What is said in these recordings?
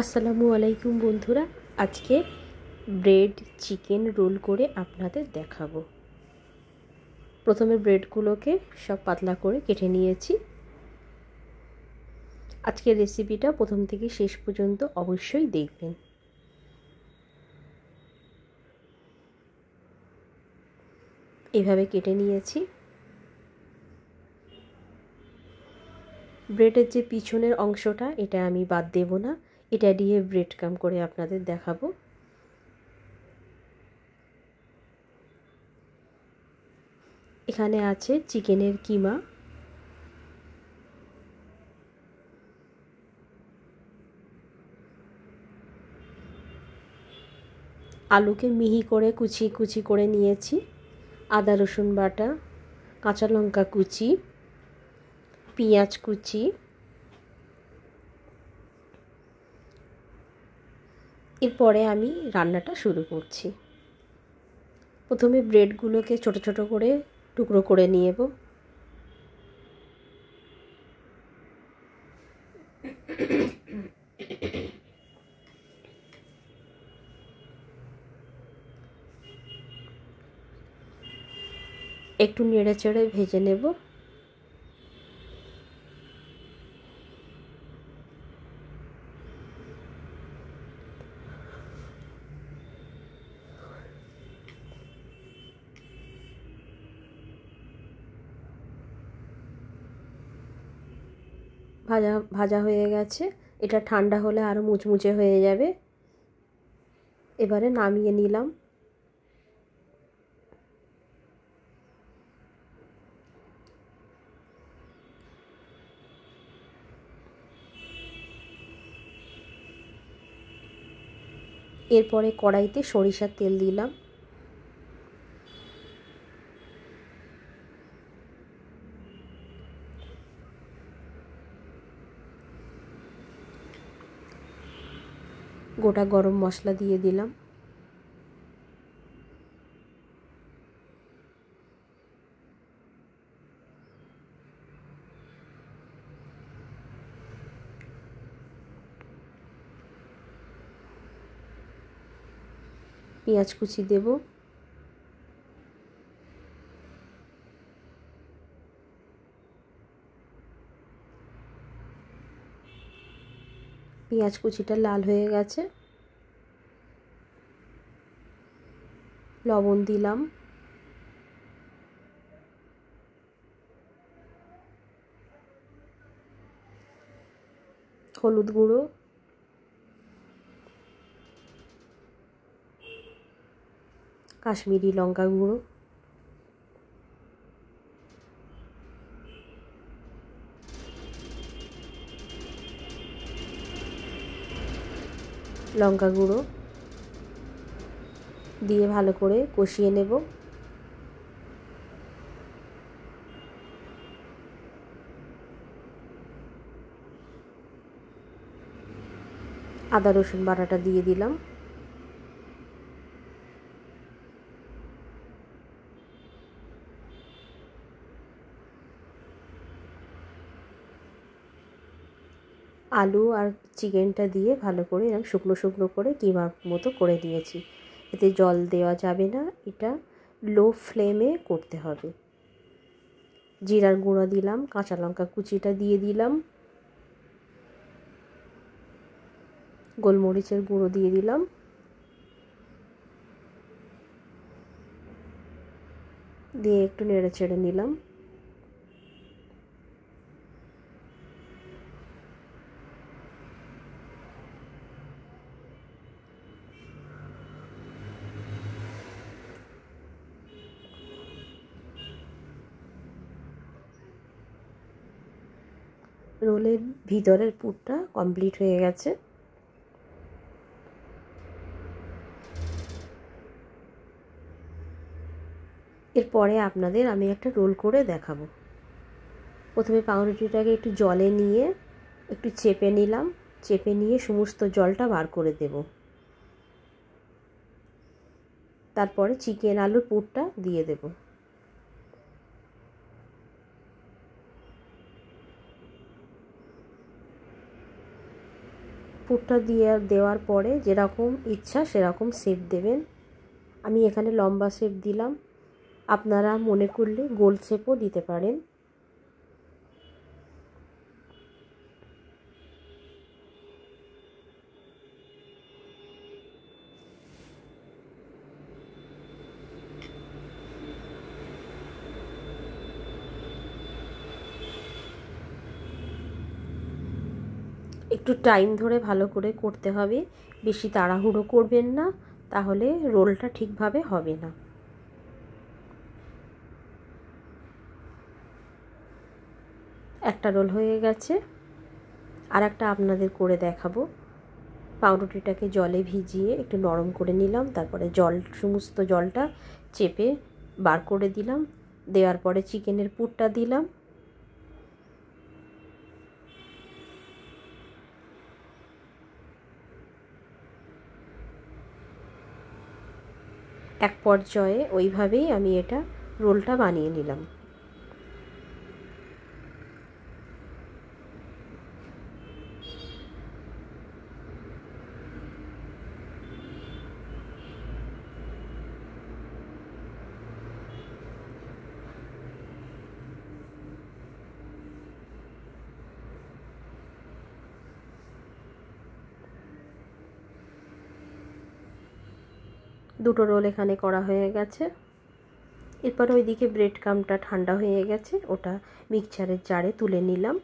আসসালামু আলাইকুম বন্ধুরা, আজকে ব্রেড চিকেন রোল করে আপনাদের দেখাবো। প্রথমে ব্রেডগুলোকে সব পাতলা করে কেটে নিয়েছি। আজকের রেসিপিটা প্রথম থেকে শেষ পর্যন্ত অবশ্যই দেখবেন। এভাবে কেটে নিয়েছি। ব্রেডের যে পিছনের অংশটা, এটা আমি বাদ দেব না, এটা দিয়ে ব্রেড কাম করে আপনাদের দেখাবো। এখানে আছে চিকেনের কিমা, আলুকে মিহি করে কুচি কুচি করে নিয়েছি, আদা রসুন বাটা, কাঁচা লঙ্কা কুচি, পেঁয়াজ কুচি। এরপরে আমি রান্নাটা শুরু করছি। প্রথমে ব্রেডগুলোকে ছোট ছোট করে টুকরো করে নেব। একটু নেড়ে চেড়ে ভেজে নেব। ভাজা ভাজা হয়ে গেছে। এটা ঠান্ডা হলে আরও মুচমুচে হয়ে যাবে। এবারে নামিয়ে নিলাম। এরপরে কড়াইতে সরিষার তেল দিলাম। গোটা গরম মশলা দিয়ে দিলাম। পেঁয়াজ কুচি দেব। পেঁয়াজ কুচিটা লাল হয়ে গেছে। লবণ দিলাম। হলুদ গুঁড়ো, কাশ্মীরি লঙ্কা গুঁড়ো, লঙ্কা গুঁড়ো দিয়ে ভালো করে কষিয়ে নেব। আদা রসুন বাটাটা দিয়ে দিলাম। আলু আর চিকেনটা দিয়ে ভালো করে এরকম শুকনো শুকনো করে কিমা মতো করে দিয়েছি। এতে জল দেওয়া যাবে না, এটা লো ফ্লেমে করতে হবে। জিরার গুঁড়ো দিলাম, কাঁচা লঙ্কা কুচিটা দিয়ে দিলাম, গোলমরিচের গুঁড়ো দিয়ে দিলাম, দিয়ে একটু নেড়ে চেড়ে নিলাম। রোলের ভিতরের পুরটা কমপ্লিট হয়ে গেছে। এরপরে আপনাদের আমি একটা রোল করে দেখাবো। প্রথমে পাউরুটিটাকে একটু জলে নিয়ে একটু চেপে নিলাম। চেপে নিয়ে সমস্ত জলটা বার করে দেব। তারপরে চিকেন আলুর পুরটা দিয়ে দেব। পুরটা দেওয়ার পরে যেরকম ইচ্ছা সেরকম শেপ দেবেন। আমি এখানে লম্বা শেপ দিলাম, আপনারা মনে করলে গোল শেপও দিতে পারেন। একটু টাইম ধরে ভালো করে করতে হবে, বেশি তাড়াহুড়ো করবেন না, তাহলে রোলটা ঠিকভাবে হবে না। একটা রোল হয়ে গেছে, আর একটা আপনাদের করে দেখাবো। পাউরুটিটাকে জলে ভিজিয়ে একটু নরম করে নিলাম, তারপরে সমস্ত জলটা চেপে বার করে দিলাম। দেওয়ার পরে চিকেনের পুরটা দিলাম, এক পর্যায়ে ওইভাবেই আমি এটা রোলটা বানিয়ে নিলাম। দুটো রোল এখানে করা হয়ে গেছে। এরপর ওইদিকে ব্রেড ক্রাম্বটা ঠান্ডা হয়ে গেছে, ওটা মিক্সচারের জারে তুলে নিলাম।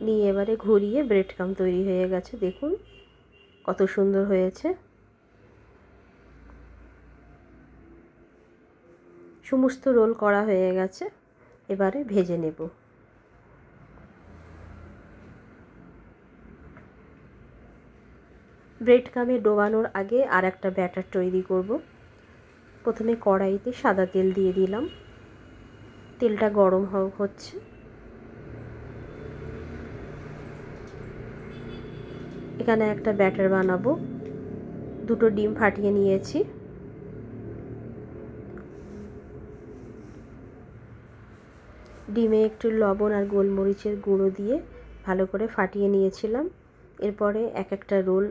নিয়ে এবারে ঘুরিয়ে ব্রেড ক্রাম্ব তৈরি হয়ে গেছে, দেখুন কত সুন্দর হয়েছে। সমস্ত রোল করা হয়ে গেছে, এবারে ভেজে নেব। ব্রেড ক্রাম্বে ডোবানোর আগে আর একটা ব্যাটার তৈরি করব। প্রথমে কড়াইতে সাদা তেল দিয়ে দিলাম, তেলটা গরম হচ্ছে। এখানে একটা ব্যাটার বানাবো। দুটো ডিম ফাটিয়ে নিয়েছি, ডিমে একটু লবণ আর গোলমরিচের গুঁড়ো দিয়ে ভালো করে ফাটিয়ে নিয়েছিলাম। এরপরে এক একটা রোল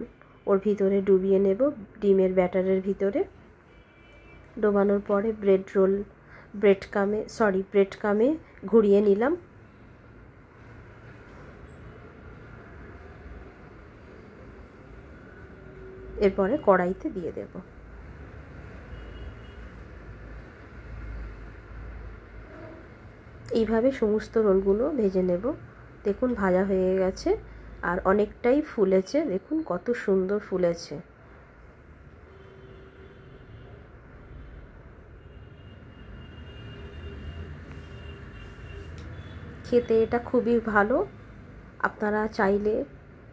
ওর ভিতরে ডুবিয়ে নেব, ডিমের ব্যাটারের ভিতরে। ডোবানোর পরে ব্রেড ক্রাম্বে ঘুরিয়ে নিলাম। এরপরে কড়াইতে দিয়ে দেব। এইভাবে সমস্ত রোলগুলো ভেজে নেব। দেখুন ভাজা হয়ে গেছে আর অনেকটাই ফুলেছে, দেখুন কত সুন্দর ফুলেছে। খেতে এটা খুবই ভালো, আপনারা চাইলে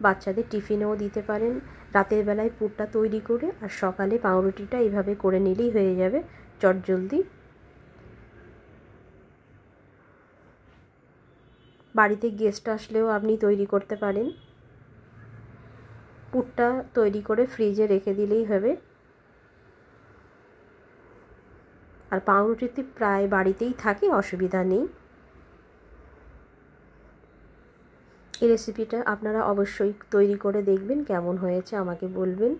বাচ্চাদের টিফিনেও দিতে পারেন। রাতের বেলায় পুরটা তৈরি করে আর সকালে পাউরুটিটা এইভাবে করে নিলেই হয়ে যাবে চটজলদি। বাড়িতে গেস্ট আসলেও আপনি তৈরি করতে পারেন। পুরটা তৈরি করে ফ্রিজে রেখে দিলেই হবে। আর পাউরুটি প্রায় বাড়িতেই থাকে, অসুবিধা নেই। এই রেসিপিটা আপনারা অবশ্যই তৈরি করে দেখবেন, কেমন হয়েছে আমাকে বলবেন।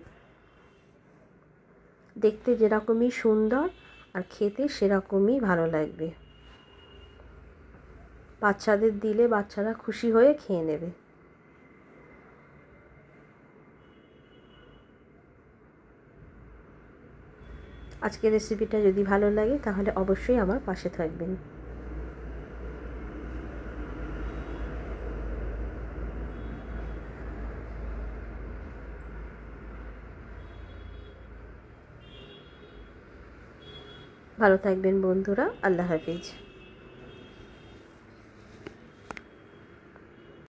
দেখতে যেরকমই সুন্দর আর খেতে সেরকমই ভালো লাগবে। বাচ্চাদের দিলে বাচ্চারা খুশি হয়ে খেয়ে নেবে। আজকের রেসিপিটা যদি ভালো লাগে তাহলে অবশ্যই আমার পাশে থাকবেন। ভালো থাকবেন বন্ধুরা, আল্লাহ হাফিজ।